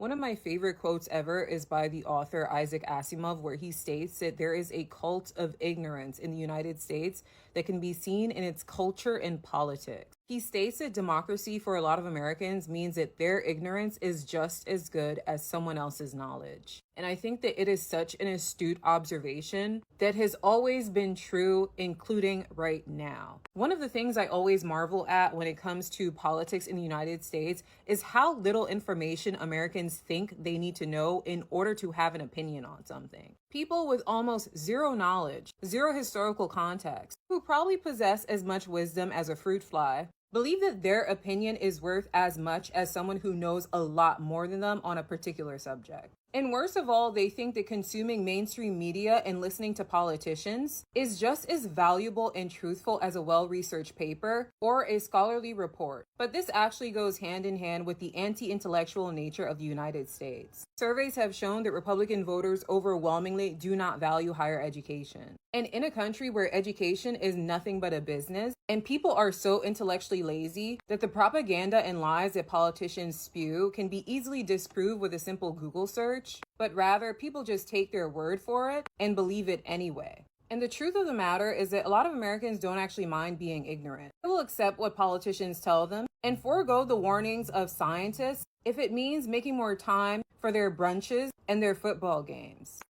One of my favorite quotes ever is by the author Isaac Asimov, where he states that there is a cult of ignorance in the United States that can be seen in its culture and politics. He states that democracy for a lot of Americans means that their ignorance is just as good as someone else's knowledge. And I think that it is such an astute observation that has always been true, including right now. One of the things I always marvel at when it comes to politics in the United States is how little information Americans think they need to know in order to have an opinion on something. People with almost zero knowledge, zero historical context, who probably possess as much wisdom as a fruit fly, believe that their opinion is worth as much as someone who knows a lot more than them on a particular subject. And worst of all, they think that consuming mainstream media and listening to politicians is just as valuable and truthful as a well-researched paper or a scholarly report. But this actually goes hand in hand with the anti-intellectual nature of the United States. Surveys have shown that Republican voters overwhelmingly do not value higher education. And in a country where education is nothing but a business, and people are so intellectually lazy that the propaganda and lies that politicians spew can be easily disproved with a simple Google search, but rather people just take their word for it and believe it anyway. And the truth of the matter is that a lot of Americans don't actually mind being ignorant. They will accept what politicians tell them and forego the warnings of scientists if it means making more time for their brunches and their football games.